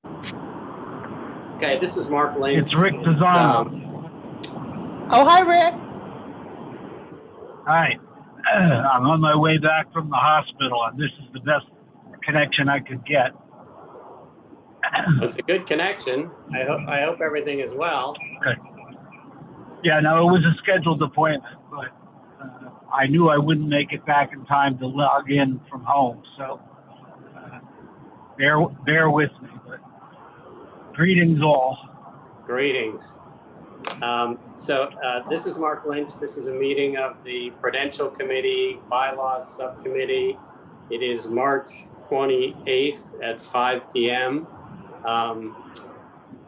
Okay, this is Mark Lynch. It's Rick Pisano. Oh, hi, Rick. Hi. I'm on my way back from the hospital, and this is the best connection I could get. It's a good connection. I hope everything is well. Okay. Yeah, no, it was a scheduled appointment, but I knew I wouldn't make it back in time to log in from home, so bear with me. But greetings all. Greetings. This is Mark Lynch. This is a meeting of the Prudential Committee, Bylaw Subcommittee. It is March 28th at 5 p.m.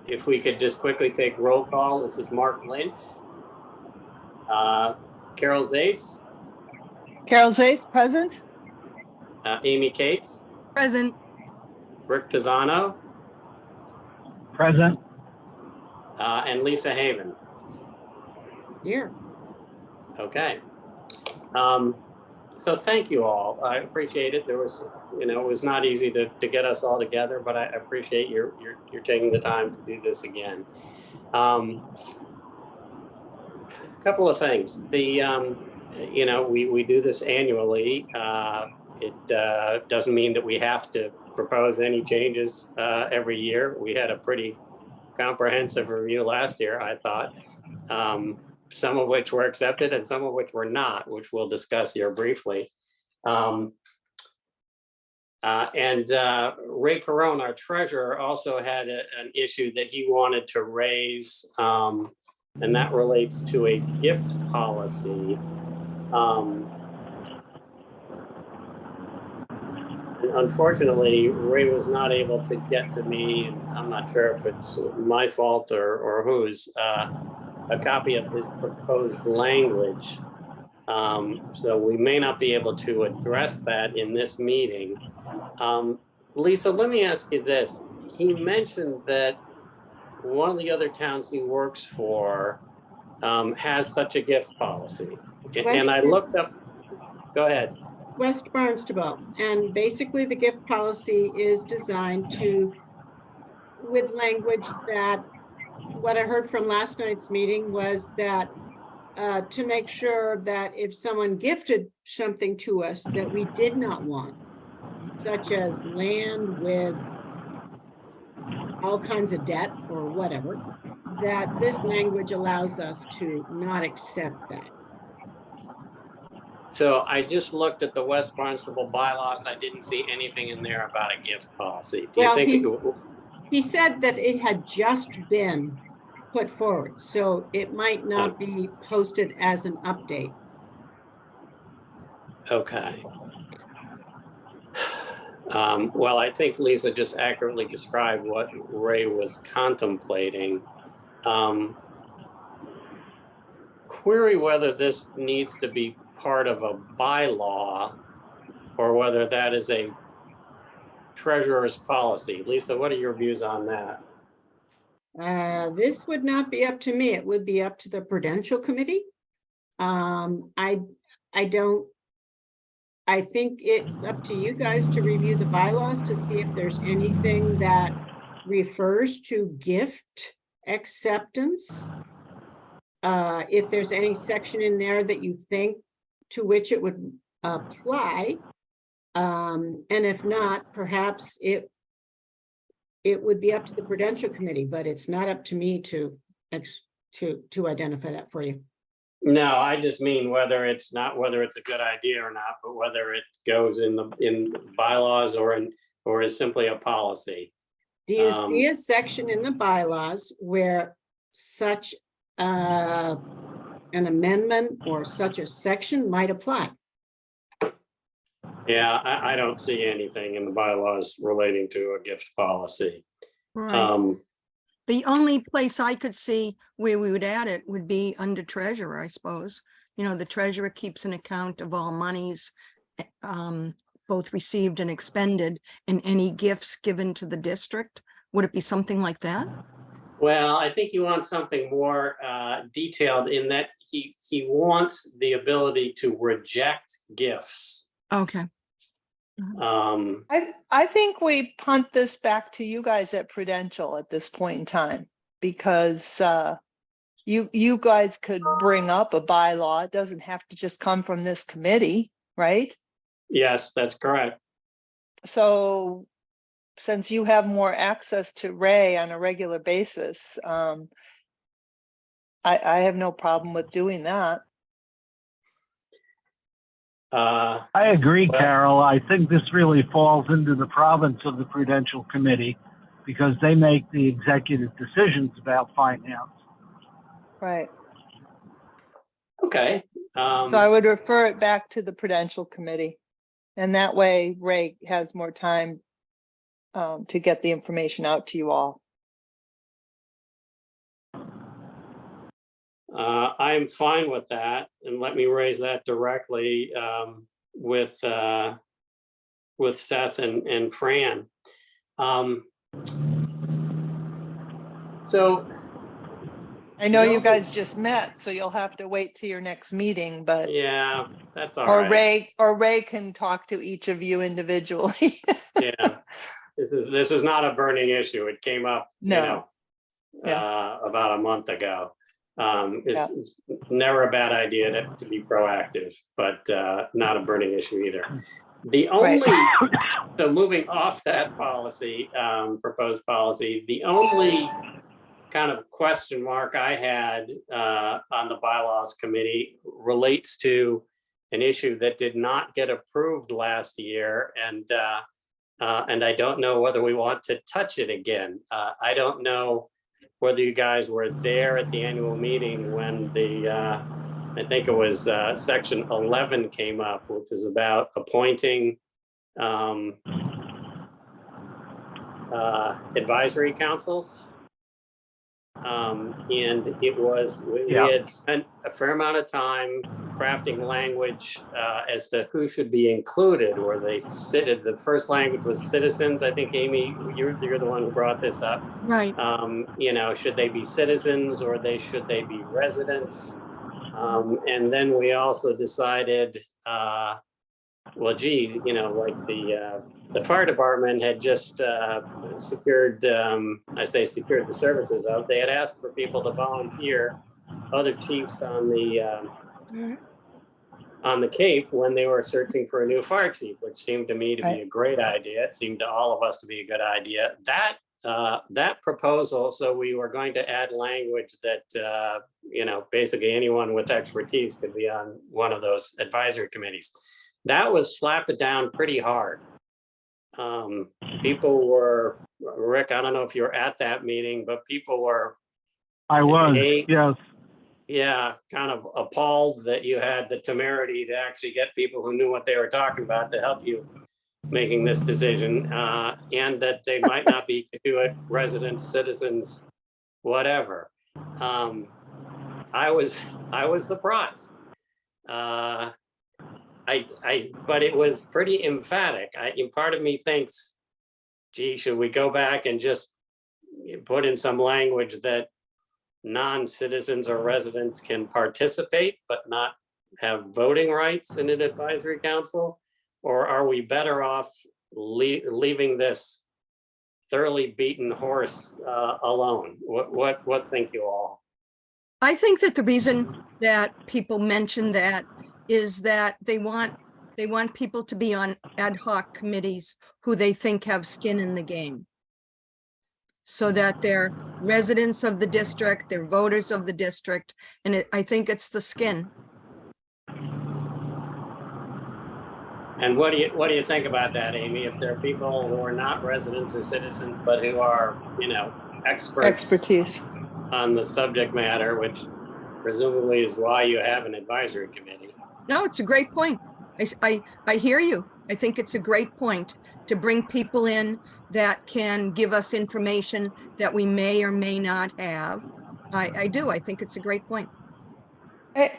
If we could just quickly take roll call. This is Mark Lynch. Carol Zace. Carol Zace, present. Amy Cates. Present. Rick Pisano. Present. And Lisa Haven. Here. Okay. So thank you all. I appreciate it. There was, it was not easy to get us all together, but I appreciate you're taking the time to do this again. A couple of things. We do this annually. It doesn't mean that we have to propose any changes every year. We had a pretty comprehensive review last year, I thought, some of which were accepted and some of which were not, which we'll discuss here briefly. Ray Perone, our treasurer, also had an issue that he wanted to raise, and that relates to a gift policy. Unfortunately, Ray was not able to get to me, and I'm not sure if it's my fault or whose, a copy of his proposed language. So we may not be able to address that in this meeting. Lisa, let me ask you this. He mentioned that one of the other towns he works for has such a gift policy. And I looked up, go ahead. West Barnstable, and basically the gift policy is designed to, with language that, what I heard from last night's meeting was that to make sure that if someone gifted something to us that we did not want, such as land with all kinds of debt or whatever, that this language allows us to not accept that. So I just looked at the West Barnstable bylaws. I didn't see anything in there about a gift policy. Do you think he said that it had just been put forward, so it might not be posted as an update. Okay. Well, I think Lisa just accurately described what Ray was contemplating. Query whether this needs to be part of a bylaw or whether that is a treasurer's policy. Lisa, what are your views on that? This would not be up to me. It would be up to the Prudential Committee. I think it's up to you guys to review the bylaws to see if there's anything that refers to gift acceptance. If there's any section in there that you think to which it would apply, and if not, perhaps it would be up to the Prudential Committee, but it's not up to me to identify that for you. No, I just mean whether it's a good idea or not, but whether it goes in bylaws or is simply a policy. Do you see a section in the bylaws where such an amendment or such a section might apply? Yeah, I don't see anything in the bylaws relating to a gift policy. Right. The only place I could see where we would add it would be under treasurer, I suppose. The treasurer keeps an account of all monies, both received and expended, and any gifts given to the district. Would it be something like that? Well, I think you want something more detailed in that he wants the ability to reject gifts. Okay. I think we punt this back to you guys at Prudential at this point in time, because you guys could bring up a bylaw. It doesn't have to just come from this committee, right? Yes, that's correct. So since you have more access to Ray on a regular basis, I have no problem with doing that. Uh, I agree, Well- Carol. I think this really falls into the province of the Prudential Committee because they make the executive decisions about finance. Right. okay. So I would refer it back to the Prudential Committee. And that way Ray has more time to get the information out to you all. I'm fine with that, and let me raise that directly with Seth and Fran. So I know you No. guys just met, so you'll have to wait till your next meeting, but yeah, that's all or right. Ray can talk to each of you individually. Yeah, this is not a burning issue. It came up, No. about a month ago. It's never a bad idea to be proactive, but not a burning issue either. The only, so moving off that policy, proposed policy, the only kind of question mark I had on the bylaws committee relates to an issue that did not get approved last year, and I don't know whether we want to touch it again. I don't know whether you guys were there at the annual meeting when I think it was section 11 came up, which was about appointing advisory councils. And it was, we had spent a fair amount of time crafting language as to who should be included, or the first language was citizens. I think, Amy, you're the one who brought this up. Right. Should they be citizens or should they be residents? And then we also decided, like the fire department had just secured the services of, they had asked for people to volunteer, other chiefs on the Cape when they were searching for a new fire chief, which seemed to me to be a great idea. It seemed to all of us to be a good idea. That proposal, so we were going to add language that, basically anyone with expertise could be on one of those advisory committees. That was slapped down pretty hard. People were, Rick, I don't know if you were at that meeting, but people were. I was, yes. Yeah, kind of appalled that you had the temerity to actually get people who knew what they were talking about to help you making this decision, and that they might not be Cotuit residents, citizens, whatever. I was surprised. But it was pretty emphatic. Part of me thinks, gee, should we go back and just put in some language that non-citizens or residents can participate but not have voting rights in an advisory council? Or are we better off leaving this thoroughly beaten horse alone? What think you all? I think that the reason that people mention that is that they want people to be on ad hoc committees who they think have skin in the game. So that they're residents of the district, they're voters of the district, and I think it's the skin. And what do you think about that, Amy? If there are people who are not residents or citizens, but who are, Expertise on the subject matter, which presumably is why you have an advisory committee. No, it's a great point. I hear you. I think it's a great point to bring people in that can give us information that we may or may not have. I do. I think it's a great point.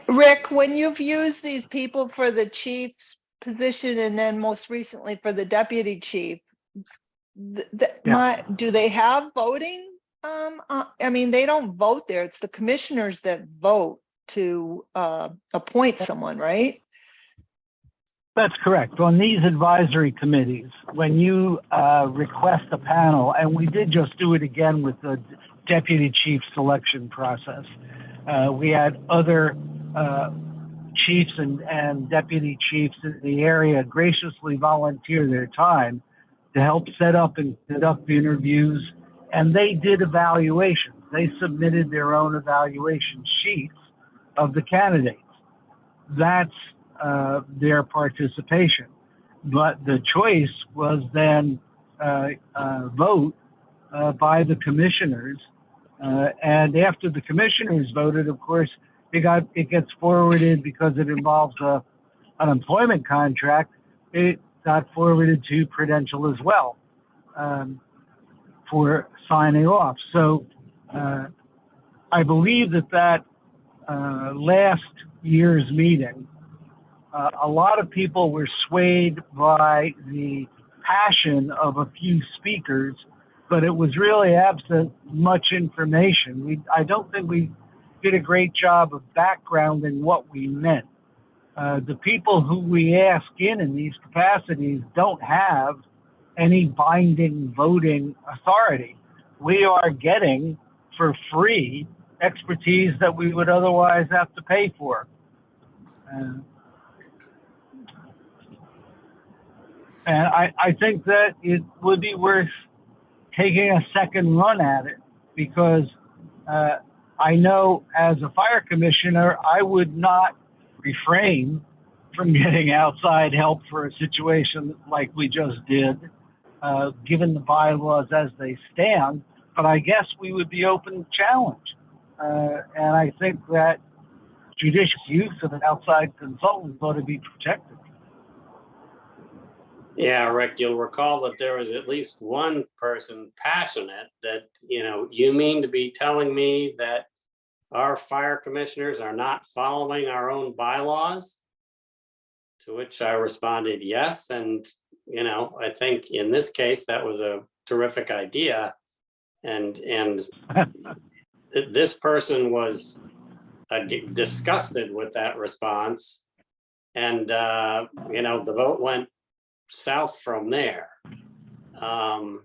Rick, when you've used these people for the chief's position and then most recently for the deputy chief, do they have voting? They don't vote there. It's the commissioners that vote to appoint someone, right? That's correct. On these advisory committees, when you request a panel, and we did just do it again with the deputy chief selection process, we had other chiefs and deputy chiefs in the area graciously volunteer their time to help set up and conduct the interviews, and they did evaluations. They submitted their own evaluation sheets of the candidates. That's their participation. But the choice was then vote by the commissioners. And after the commissioners voted, of course, it gets forwarded because it involves an employment contract. It got forwarded to Prudential as well for signing off. So I believe that last year's meeting, a lot of people were swayed by the passion of a few speakers, but it was really absent much information. I don't think we did a great job of backgrounding what we meant. The people who we ask in these capacities don't have any binding voting authority. We are getting for free expertise that we would otherwise have to pay for. And I think that it would be worth taking a second run at it, because I know as a fire commissioner, I would not refrain from getting outside help for a situation like we just did, given the bylaws as they stand, but I guess we would be open to challenge. And I think that judicious use of an outside consultant ought to be protected. Yeah, Rick, you'll recall that there was at least one person passionate that, you mean to be telling me that our fire commissioners are not following our own bylaws? To which I responded, yes. And, I think in this case, that was a terrific idea. And this person was disgusted with that response. And, the vote went south from there. Can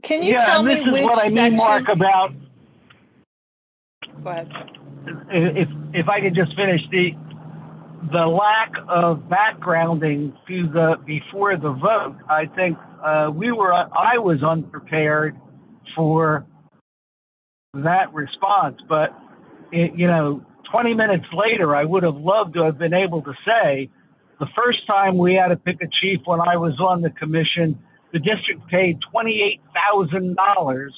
you tell me this is which what I section? mean, Mark, about, Go ahead. if I could just finish, the lack of backgrounding before the vote. I think I was unprepared for that response, but 20 minutes later, I would have loved to have been able to say, the first time we had to pick a chief when I was on the commission, the district paid $28,000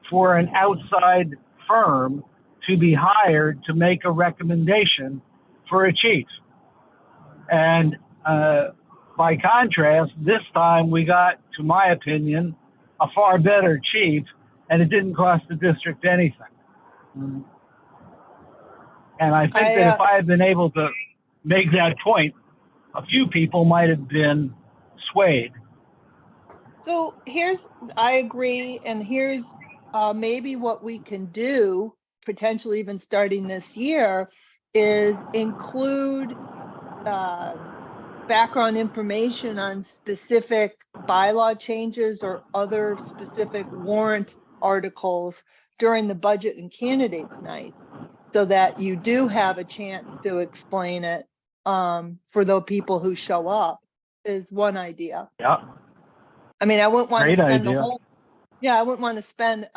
for an outside firm to be hired to make a recommendation for a chief. And by contrast, this time we got, to my opinion, a far better chief, and it didn't cost the district anything. And I think that if I had been able to make that point, a few people might have been swayed. So I agree, and here's maybe what we can do, potentially even starting this year, is include background information on specific bylaw changes or other specific warrant articles during the budget and candidates night, so that you do have a chance to explain it for the people who show up, is one idea. Yeah. I mean, I wouldn't want to spend idea. I wouldn't want to spend,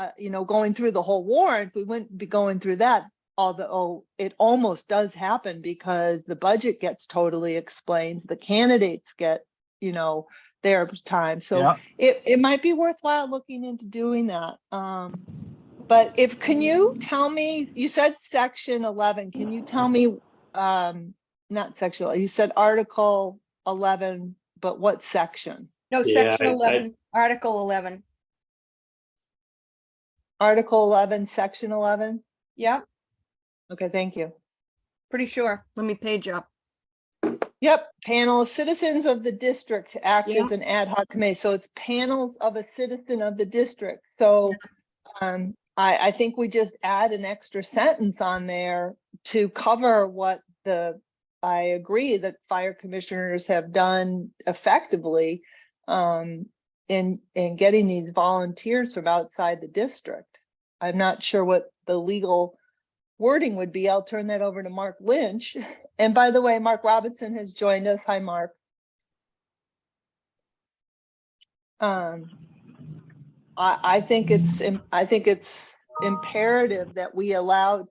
going through the whole warrant. We wouldn't be going through that, although it almost does happen because the budget gets totally explained. The candidates get, their time. So it might be worthwhile looking into doing that. But can you tell me, you said section 11, can you tell me, not section, you said article 11, but what section? No, Yeah, section 11, article 11. Article 11, section 11? Yep, Okay, thank you. pretty sure. Let me page up. Yep, panel of citizens of the district to act Yeah. as an ad hoc committee. So it's panels of a citizen of the district. So I think we just add an extra sentence on there to cover what the I agree that fire commissioners have done effectively in getting these volunteers from outside the district. I'm not sure what the legal wording would be. I'll turn that over to Mark Lynch. And by the way, Mark Robinson has joined us. Hi, Mark. I think it's imperative that we allow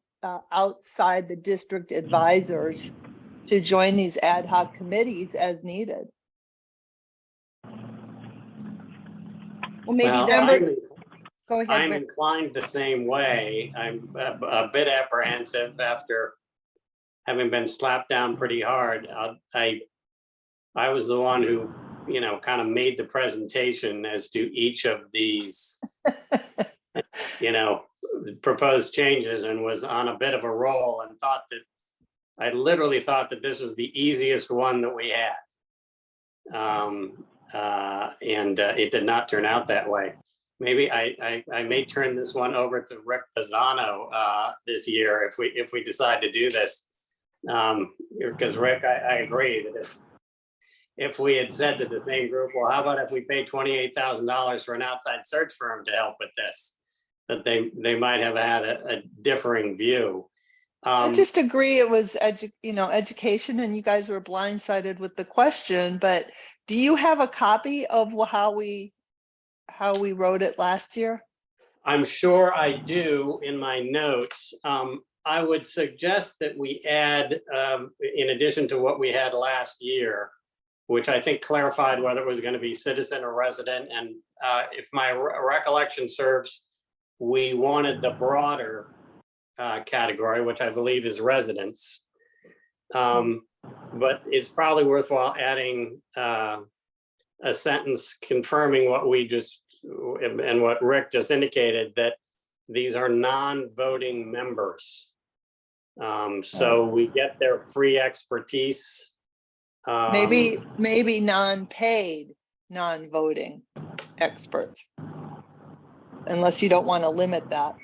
outside the district advisors to join these ad hoc committees as needed. Well, maybe Well, that, go ahead, I'm Rick. inclined the same way. I'm a bit apprehensive after having been slapped down pretty hard. I was the one who, you know, kind of made the presentation as to each of these, you know, proposed changes, and was on a bit of a roll, and I literally thought that this was the easiest one that we had. And it did not turn out that way. Maybe I may turn this one over to Rick Pisano this year if we decide to do this. Because Rick, I agree that if we had said to the same group, well, how about if we pay $28,000 for an outside search firm to help with this, that they might have had a differing view. I just agree it was education, and you guys were blindsided with the question. But do you have a copy of how we wrote it last year? I'm sure I do in my notes. I would suggest that we add, in addition to what we had last year, which I think clarified whether it was going to be citizen or resident. And if my recollection serves, we wanted the broader category, which I believe is residents. But it's probably worthwhile adding a sentence confirming what we just, and what Rick just indicated, that these are non-voting members. So we get their free expertise. Maybe non-paid, non-voting experts, unless you don't want to limit that.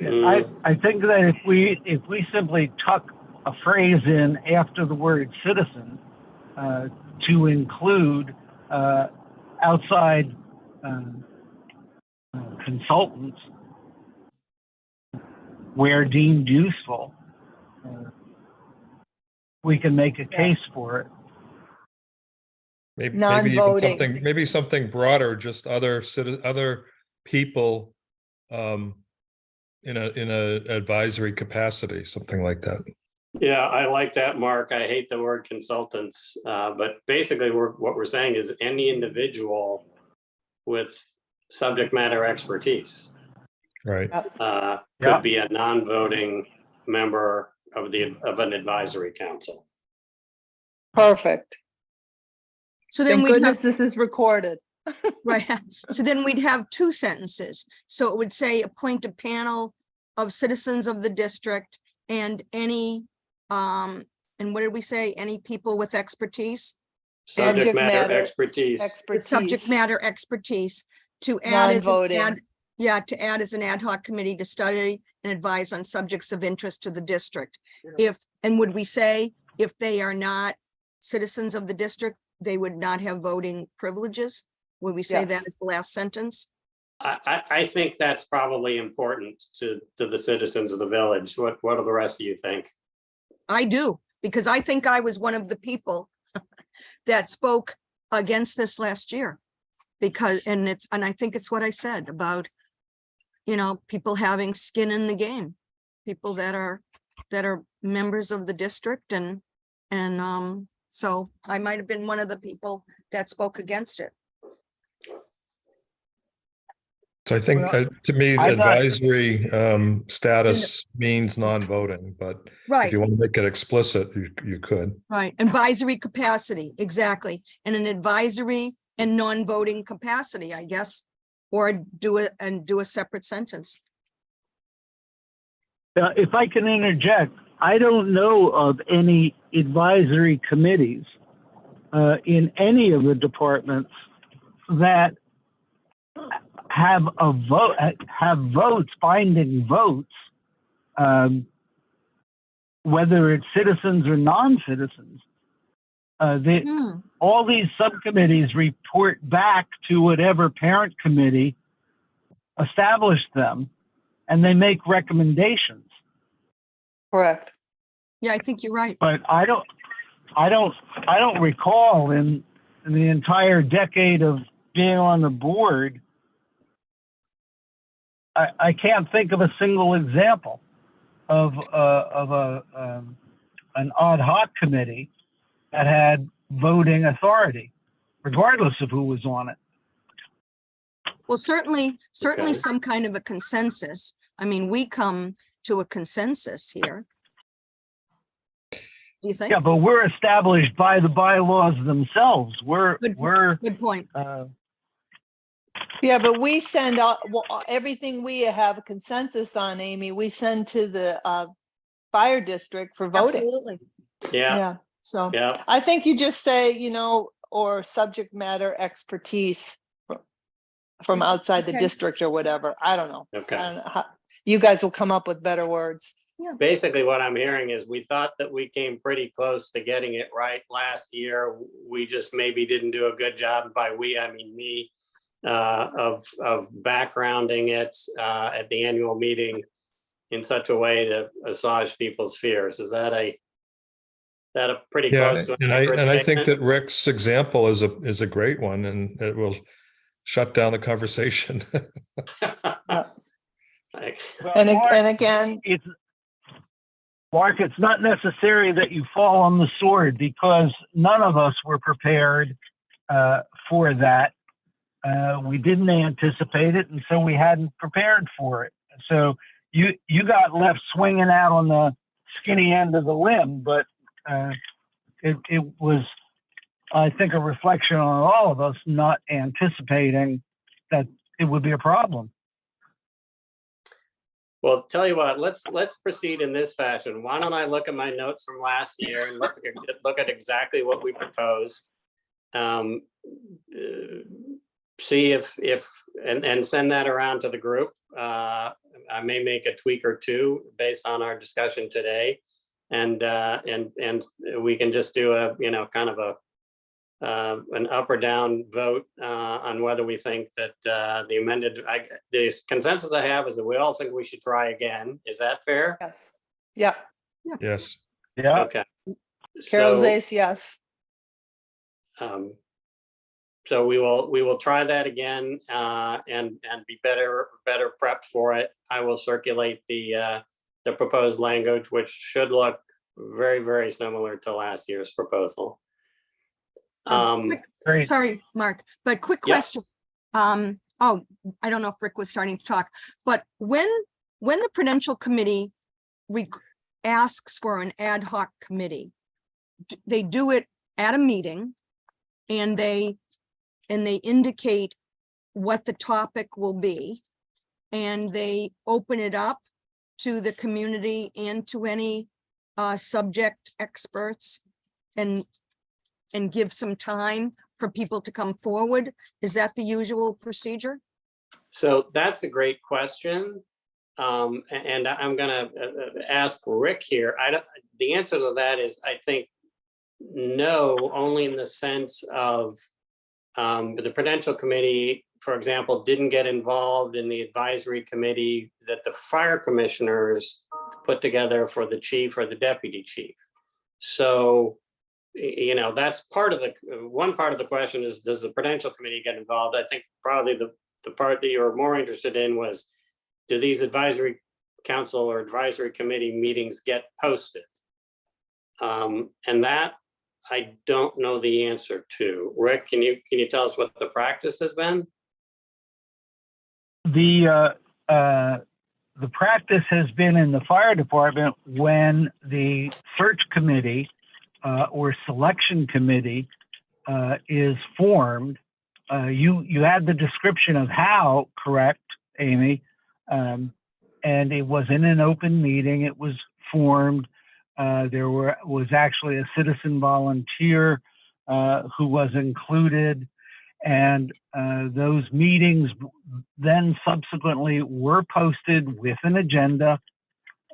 I think that if we simply tuck a phrase in after the word citizen to include outside consultants where deemed useful, we can make a case for it. Maybe Non-voting. even maybe something broader, just other people in a advisory capacity, something like that. Yeah, I like that, Mark. I hate the word consultants, but basically what we're saying is any individual with subject matter expertise. Right. Could be a non-voting member of an advisory council. Perfect. So then Thank we'd goodness have, this is recorded. right, so then we'd have two sentences. So it would say appoint a panel of citizens of the district and any, and what did we say? Any people with expertise? Subject matter expertise. Subject matter expertise to add as Non-voting. to add as an ad hoc committee to study and advise on subjects of interest to the district. And would we say if they are not citizens of the district, they would not have voting privileges? Would we say Yes. that is the last sentence? I think that's probably important to the citizens of the village. What do the rest of you think? I do, because I think I was one of the people that spoke against this last year. And I think it's what I said about, people having skin in the game, people that are members of the district, and so I might have been one of the people that spoke against it. So I think, Well, to me, the I thought- advisory status means non-voting, but if Right, you want to make it explicit, you could. right. Advisory capacity, exactly. And an advisory and non-voting capacity, I guess, or do a separate sentence. If I can interject, I don't know of any advisory committees in any of the departments that have votes, binding votes whether it's citizens or non-citizens. All these subcommittees report back to whatever parent committee established them, and they make recommendations. Correct. Yeah, I think you're right. But I don't recall in the entire decade of being on the board, I can't think of a single example of an ad hoc committee that had voting authority, regardless of who was on it. Well, certainly Okay. some kind of a consensus. I mean, we come to a consensus here. Do you think? Yeah, but we're established by the bylaws themselves. Good point. Yeah, but we send out everything we have a consensus on, Amy, we send to the fire district for voting. Absolutely. Yeah, Yeah, so yeah. I think you just say, or subject matter expertise from outside the Okay. district or whatever. I don't know. Okay. I don't know how, you guys will come up with better words. Basically, what I'm hearing is we thought that we came pretty close to getting it right last year. We just maybe didn't do a good job. By we, I mean me, of backgrounding it at the annual meeting in such a way to assuage people's fears. Is that a pretty Yeah, close to an and accurate I think statement? that Rick's example is a great one, and it will shut down the conversation. Like, And Mark, again, Mark, it's not necessary that you fall on the sword, because none of us were prepared for that. We didn't anticipate it, and so we hadn't prepared for it. So you got left swinging out on the skinny end of the limb, but it was, I think, a reflection on all of us not anticipating that it would be a problem. well, tell you what, let's proceed in this fashion. Why don't I look at my notes from last year and look at exactly what we proposed. See if and send that around to the group. I may make a tweak or two based on our discussion today, and we can just do a kind of an up or down vote on whether we think that the consensus I have is that we all think we should try again. Is that fair? yes. Yeah, Yes. Yeah. Okay. Carol So, Zeiss, yes. so we will try that again and be better prepped for it. I will circulate the proposed language, which should look very, very similar to last year's proposal. Great. Sorry, Mark, but quick Yeah. question. Oh, I don't know if Rick was starting to talk, but when the Prudential Committee asks for an ad hoc committee, they do it at a meeting, and they indicate what the topic will be, and they open it up to the community and to any subject experts, and give some time for people to come forward. Is that the usual procedure? So that's a great question. And I'm gonna ask Rick here. The answer to that is, I think, no, only in the sense of the Prudential Committee, for example, didn't get involved in the advisory committee that the fire commissioners put together for the chief or the deputy chief. So, that's part of one part of the question is, does the Prudential Committee get involved? I think probably the part that you were more interested in was, do these advisory council or advisory committee meetings get posted? And that I don't know the answer to. Rick, can you tell us what the practice has been? The practice has been in the fire department, when the search committee or selection committee is formed. You had the description of how, correct, Amy? And it was in an open meeting. It was formed. There was actually a citizen volunteer who was included, and those meetings then subsequently were posted with an agenda,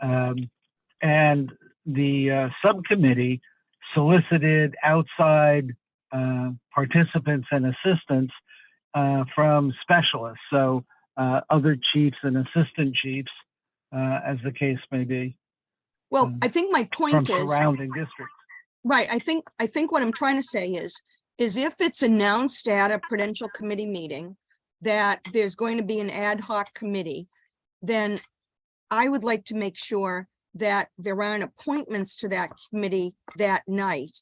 And the subcommittee solicited outside participants and assistants from specialists, so other chiefs and assistant chiefs, as the case may be, Well, I think my from point is, surrounding districts. right, I think what I'm trying to say is if it's announced at a Prudential Committee meeting that there's going to be an ad hoc committee, then I would like to make sure that there aren't appointments to that committee that night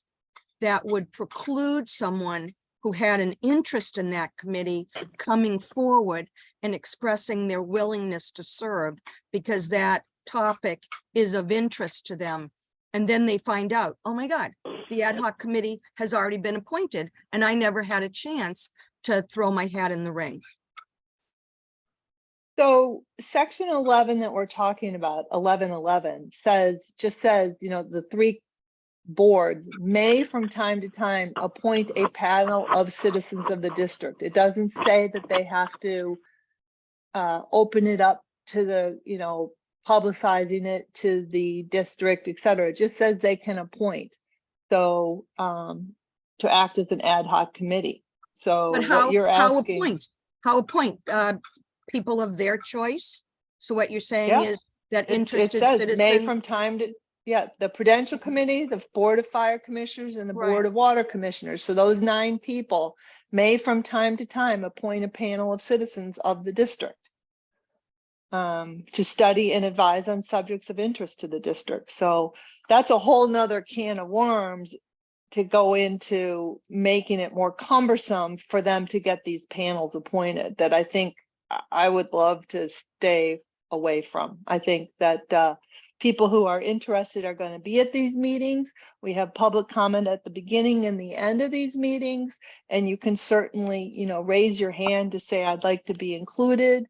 that would preclude someone who had an interest in that committee coming forward and expressing their willingness to serve because that topic is of interest to them. And then they find out, oh my God, the ad hoc committee has already been appointed and I never had a chance to throw my hat in the ring. So section 11 that we're talking about, 1111 just says, you know, the three boards may from time to time appoint a panel of citizens of the district. It doesn't say that they have to open it up to the, you know, publicizing it to the district, et cetera. It just says they can appoint. So to act as an ad hoc committee. So But what you're asking. how appoint people of their choice? So what you're saying Yeah. is that It interested says citizens. may from time to, yeah, the Prudential Committee, the Board of Fire Commissioners, and the Right. Board of Water Commissioners. So those 9 people may from time to time appoint a panel of citizens of the district to study and advise on subjects of interest to the district. So that's a whole nother can of worms to go into making it more cumbersome for them to get these panels appointed that I think I would love to stay away from. I think that people who are interested are going to be at these meetings. We have public comment at the beginning and the end of these meetings, and you can certainly, you know, raise your hand to say, I'd like to be included.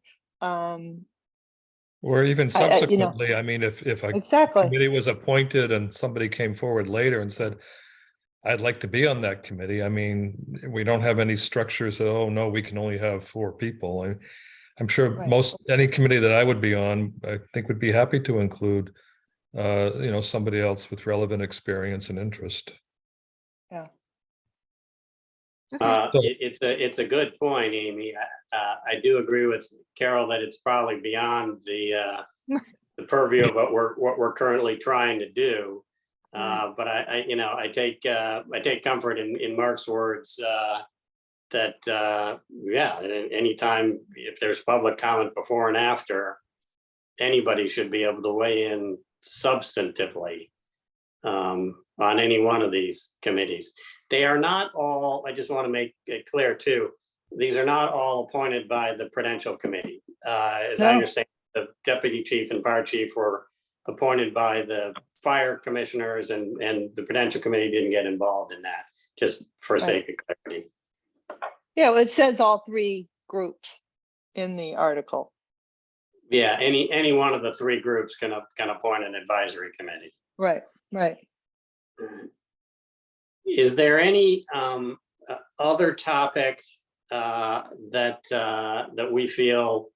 Or even you know, subsequently, I mean, if a exactly. committee was appointed and somebody came forward later and said, I'd like to be on that committee. I mean, we don't have any structures. Oh, no, we can only have 4 people. I'm sure Right. any committee that I would be on, I think would be happy to include, you know, somebody else with relevant experience and interest. Yeah. Okay. It's a good point, Amy. I do agree with Carol that it's probably beyond the purview of what we're currently trying to do. But I you know, I take comfort in Mark's words that yeah, anytime if there's public comment before and after, anybody should be able to weigh in substantively on any one of these committees. They are not all, I just want to make it clear too, these are not all appointed by the Prudential Committee. As I understand, the deputy chief and fire chief were appointed by the fire commissioners, and the Prudential Committee didn't get involved in that, just for sake of clarity. Yeah, well, it says all 3 groups in the article. Yeah, any one of the 3 groups can appoint an advisory committee. Right, right. Is there any other topic that we feel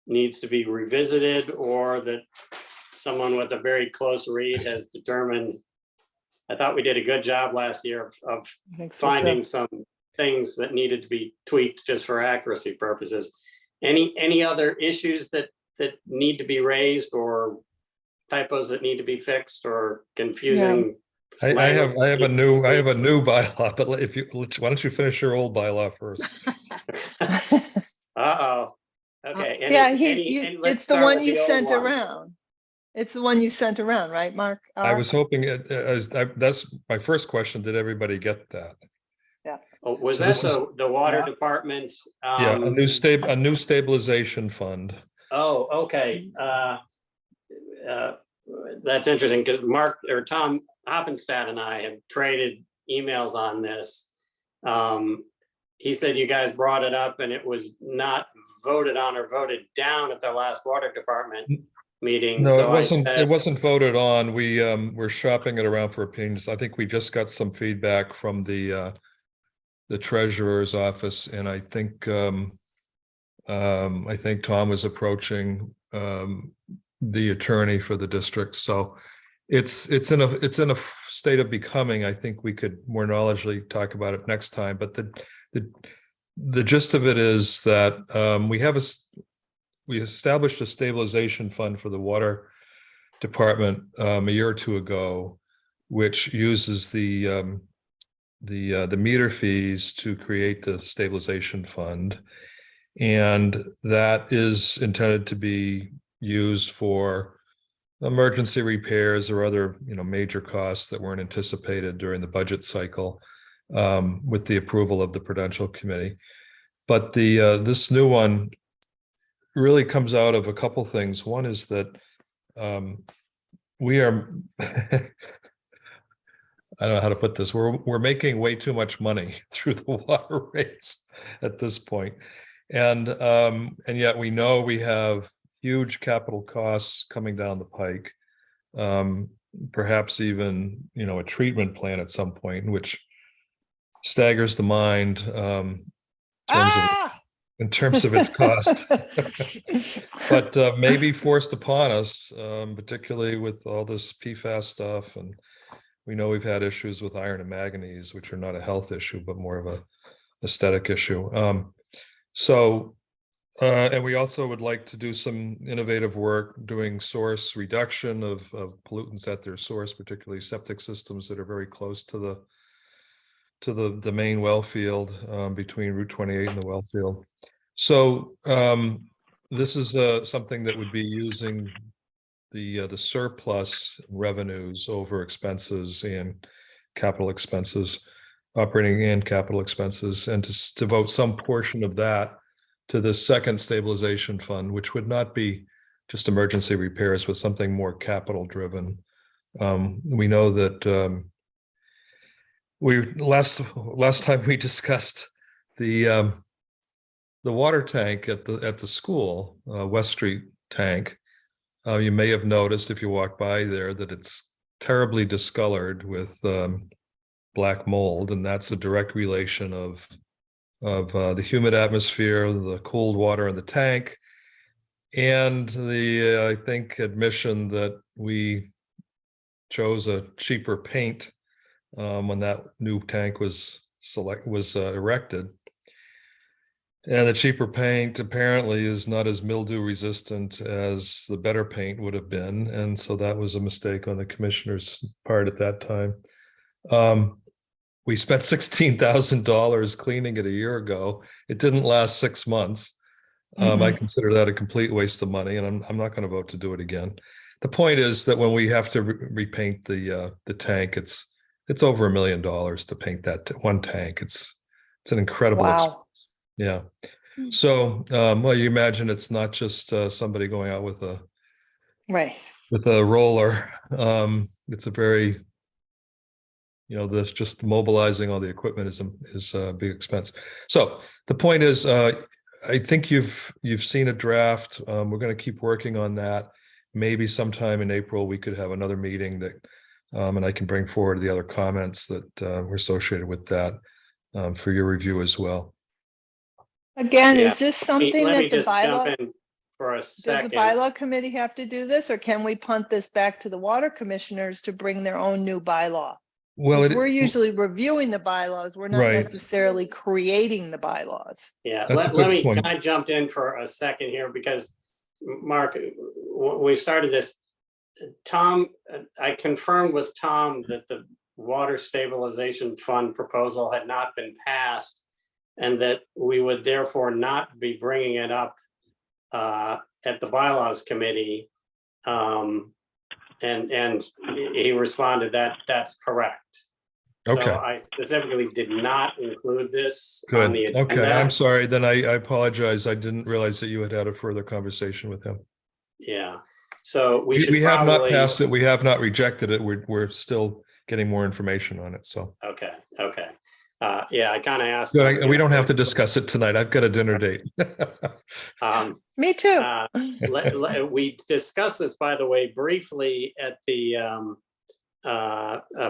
needs to be revisited, or that someone with a very close read has determined? I thought we did a good job last year of finding some things that needed to be tweaked just for accuracy purposes. Any other issues that need to be raised, or typos that need to be fixed, or confusing? I have a new bylaw, but why don't you finish your old bylaw first? Uh-oh. Okay. Yeah, it's the one you sent around. It's the one you sent around, right, Mark? I was hoping that's my first question. Did everybody get that? Yeah. Oh, was that the water department? Yeah, a new stabilization fund. Oh, okay. That's interesting, because Mark or Tom Hoppenstadt and I have traded emails on this. He said you guys brought it up and it was not voted on or voted down at the last water department meeting. No, so it wasn't voted on. We're shopping it around for opinions. I think we just got some feedback from the treasurer's office, and I think Tom was approaching the attorney for the district. So it's in a state of becoming. I think we could more knowledgeably talk about it next time. But the gist of it is that we established a stabilization fund for the water department a year or two ago, which uses the meter fees to create the stabilization fund, and that is intended to be used for emergency repairs or other major costs that weren't anticipated during the budget cycle, with the approval of the Prudential Committee. But this new one really comes out of a couple things. One is that we are I don't know how to put this. We're making way too much money through the water rates at this point. And yet we know we have huge capital costs coming down the pike. Perhaps even, a treatment plant at some point, which staggers the mind in terms of its cost. But maybe forced upon us, particularly with all this PFAS stuff. And we know we've had issues with iron and manganese, which are not a health issue, but more of a aesthetic issue. And we also would like to do some innovative work doing source reduction of pollutants at their source, particularly septic systems that are very close to the main well field, between Route 28 and the well field. So this is something that would be using the surplus revenues over expenses and capital expenses, operating and capital expenses, and to devote some portion of that to the second stabilization fund, which would not be just emergency repairs, but something more capital driven. We know that last time we discussed the water tank at the school, West Street tank. You may have noticed if you walk by there that it's terribly discolored with black mold, and that's a direct relation of the humid atmosphere, the cold water in the tank, and the I think admission that we chose a cheaper paint when that new tank was erected. And the cheaper paint apparently is not as mildew resistant as the better paint would have been. And so that was a mistake on the commissioner's part at that time. We spent $16,000 cleaning it a year ago. It didn't last 6 months. I consider that a complete waste of money, and I'm not going to vote to do it again. The point is that when we have to repaint the tank, it's over $1 million to paint that one tank. It's an incredible expense. Yeah. So, well, you imagine it's not just somebody going out with a roller. It's a very, this just mobilizing all the equipment is a big expense. So the point is, I think you've seen a draft. We're going to keep working on that. Maybe sometime in April we could have another meeting that, and I can bring forward the other comments that were associated with that for your review as well. Again, is this something Let me that the just jump bylaw, in for a does the second. bylaw committee have to do this, or can we punt this back to the water commissioners to bring their own new bylaw? Well, We're usually reviewing the bylaws. We're not Right. necessarily creating the bylaws. Yeah, That's a let good me, point. can I jump in for a second here? Because Mark, when we started this, Tom, I confirmed with Tom that the water stabilization fund proposal had not been passed, and that we would therefore not be bringing it up at the bylaws committee. And he responded that that's correct. Okay. So I specifically did not include this on the Good. agenda. Okay, I'm sorry. Then I apologize. I didn't realize that you had a further conversation with him. Yeah. So we should We have not probably. passed it. We have not rejected it. We're still getting more information on it. So. Okay. Yeah, I kind of asked. So we don't have to discuss it tonight. I've got a dinner date. Me too. We discussed this, by the way, briefly at the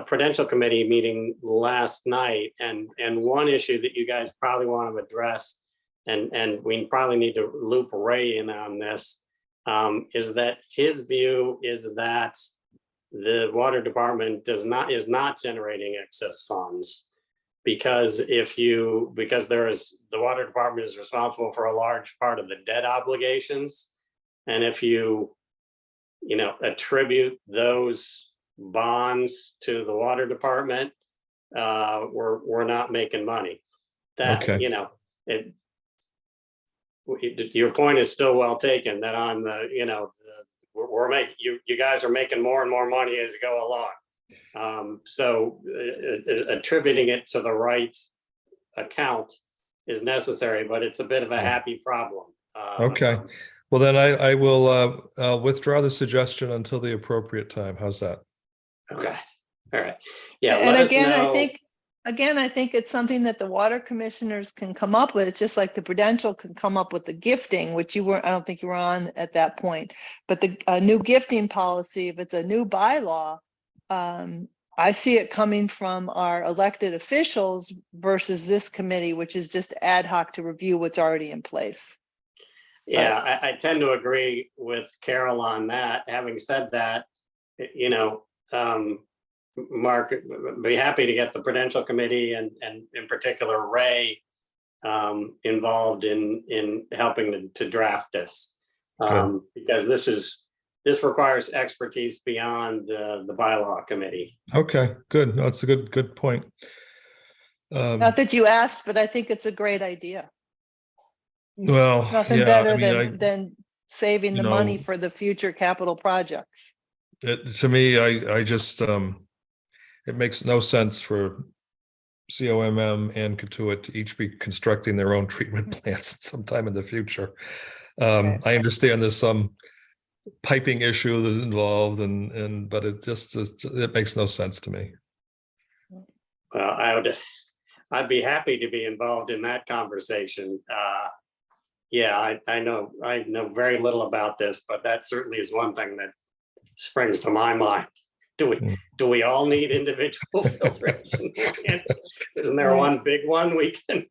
Prudential Committee meeting last night, and one issue that you guys probably want to address, and we probably need to loop Ray in on this, is that his view is that the water department is not generating excess funds. Because the water department is responsible for a large part of the debt obligations. And if you attribute those bonds to the water department, we're not making money. That, Okay. Your point is still well taken, that on the, you guys are making more and more money as you go along. So attributing it to the right account is necessary, but it's a bit of a happy problem. Okay. Well, then I will withdraw the suggestion until the appropriate time. How's that? Okay. All right. Yeah. And let us again, know. I think it's something that the water commissioners can come up with, just like the Prudential can come up with the gifting, which I don't think you were on at that point, but the new gifting policy, if it's a new bylaw, I see it coming from our elected officials versus this committee, which is just ad hoc to review what's already in place. Yeah, I tend to agree with Carol on that. Having said that, Mark, be happy to get the Prudential Committee and in particular Ray involved in helping to draft this, because this requires expertise beyond the bylaw committee. Okay, good. No, it's a good point. Not that you asked, but I think it's a great idea. Well, Nothing yeah, better I mean, than saving the money for the future capital projects. To me, I just, it makes no sense for COMM and Cotuit to each be constructing their own treatment plants sometime in the future. Okay. I understand there's some piping issue that's involved, but it makes no sense to me. Well, I'd be happy to be involved in that conversation. Yeah, I know very little about this, but that certainly is one thing that springs to my mind. Do we all need individual filtration plants? Isn't there one big one we can?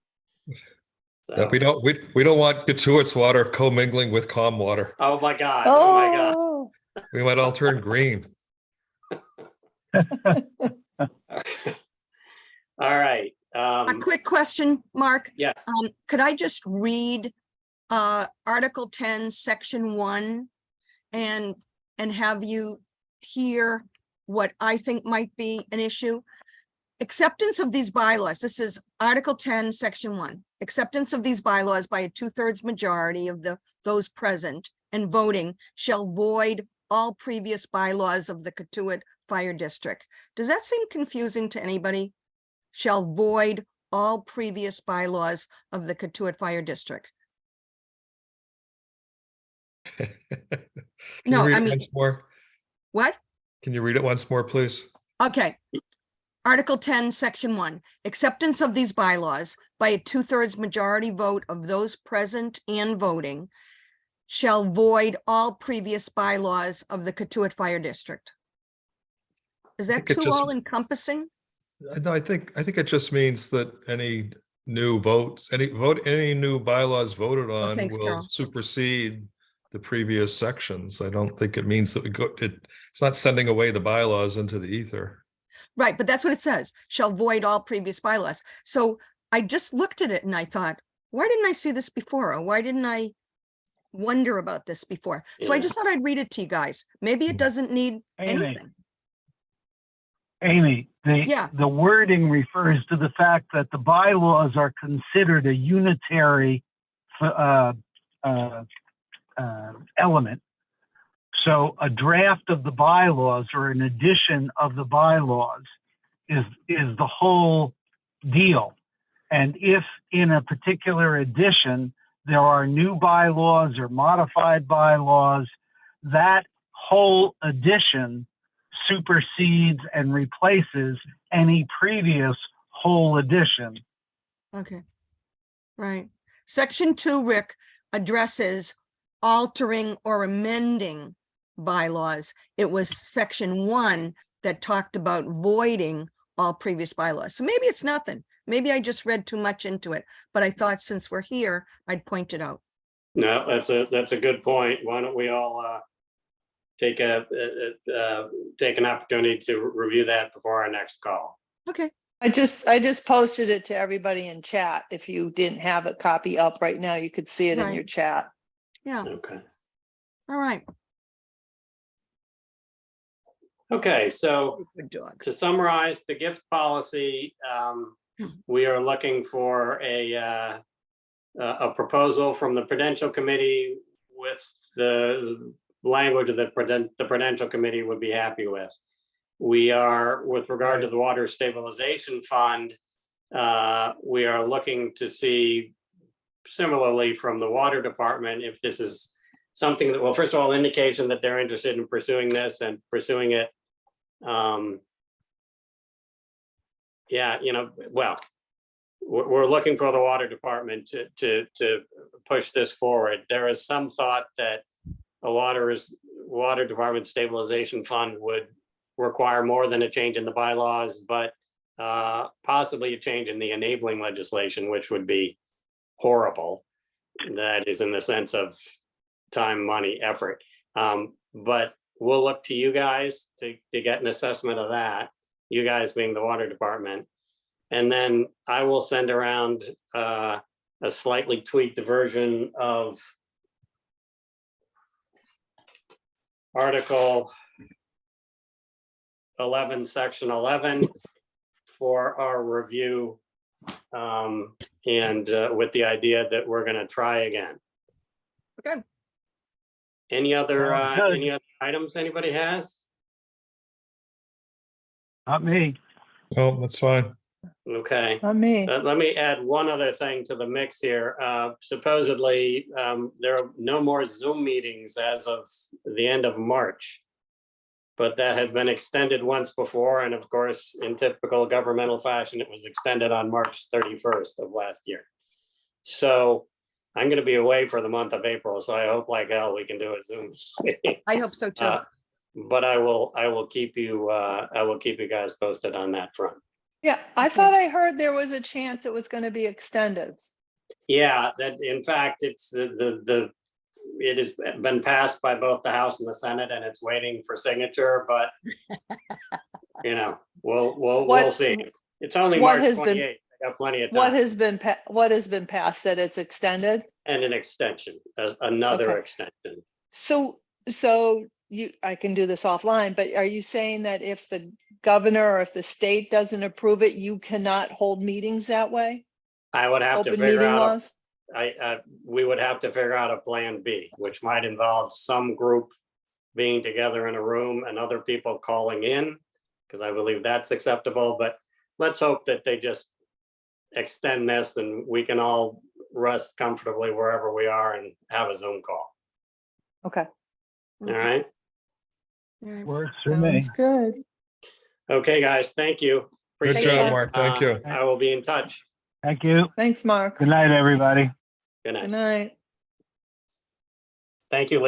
That we don't want Cotuit's water commingling with COM water. Oh my God! Oh my God! We might all turn green. All right. A quick question, Mark. Yes. Could I just read Article 10, Section 1, and have you hear what I think might be an issue? Acceptance of these bylaws. This is Article 10, Section 1. Acceptance of these bylaws by a 2/3 majority of those present and voting shall void all previous bylaws of the Cotuit Fire District. Does that seem confusing to anybody? Shall void all previous bylaws of the Cotuit Fire District. No, I mean, once more. What? Can you read it once more, please? Okay. Article 10, Section 1, acceptance of these bylaws by a 2/3 majority vote of those present and voting shall void all previous bylaws of the Cotuit Fire District. Is that too all encompassing? No, I think it just means that any new votes, any new bylaws voted on thanks, will Carol. supersede the previous sections. I don't think it means that it's not sending away the bylaws into the ether. Right, but that's what it says, shall void all previous bylaws. So I just looked at it and I thought, why didn't I see this before? Or why didn't I wonder about this before? So I just thought I'd read it to you guys. Maybe it doesn't need anything. Amy, the wording refers to the fact that the bylaws are considered a unitary element. So a draft of the bylaws or an addition of the bylaws is the whole deal. And if in a particular edition there are new bylaws or modified bylaws, that whole edition supersedes and replaces any previous whole edition. Okay, right. Section 2, Rick, addresses altering or amending bylaws. It was Section 1 that talked about voiding all previous bylaws. So maybe it's nothing. Maybe I just read too much into it, but I thought since we're here, I'd point it out. No, that's a good point. Why don't we all take take an opportunity to review that before our next call? Okay, I just posted it to everybody in chat. If you didn't have a copy up right now, you could see it in Right. your chat. yeah, Okay. all right. Okay, so Good dog. to summarize the gift policy, we are looking for a proposal from the Prudential Committee with the language that the Prudential Committee would be happy with. We are, with regard to the Water Stabilization Fund, we are looking to see similarly from the Water Department if this is something that, well, first of all, indication that they're interested in pursuing this and pursuing it. Yeah, well, we're looking for the Water Department to push this forward. There is some thought that a Water Department Stabilization Fund would require more than a change in the bylaws, but possibly a change in the enabling legislation, which would be horrible. That is in the sense of time, money, effort. But we'll look to you guys to get an assessment of that, you guys being the Water Department. And then I will send around a slightly tweaked version of Article 11, Section 11 for our review, and with the idea that we're going to try again. Okay. Any other Good. items anybody has? Not me. Oh, that's fine. Okay. Not me. Let me add one other thing to the mix here. Supposedly, there are no more Zoom meetings as of the end of March. But that had been extended once before. And of course, in typical governmental fashion, it was extended on March 31st of last year. So I'm going to be away for the month of April. So I hope like hell we can do a Zoom. I hope so too. But I will keep you guys posted on that front. Yeah, I thought I heard there was a chance it was going to be extended. Yeah, that in fact, it's it has been passed by both the House and the Senate, and it's waiting for signature. But we'll see. It's only March 28th. I got plenty of time. What has been passed that it's extended? And an extension, another Okay. extension. So I can do this offline, but are you saying that if the governor or if the state doesn't approve it, you cannot hold meetings that way? I would have to Open figure meeting out. laws? We would have to figure out a plan B, which might involve some group being together in a room and other people calling in, because I believe that's acceptable. But let's hope that they just extend this and we can all rest comfortably wherever we are and have a Zoom call. Okay. All right. All right. Works for me. Sounds good. Okay, guys. Thank you. Good Appreciate job, it. Mark. Thank you. I will be in touch. Thank you. Thanks, Mark. Good night, everybody. Good night. Good night. Thank you.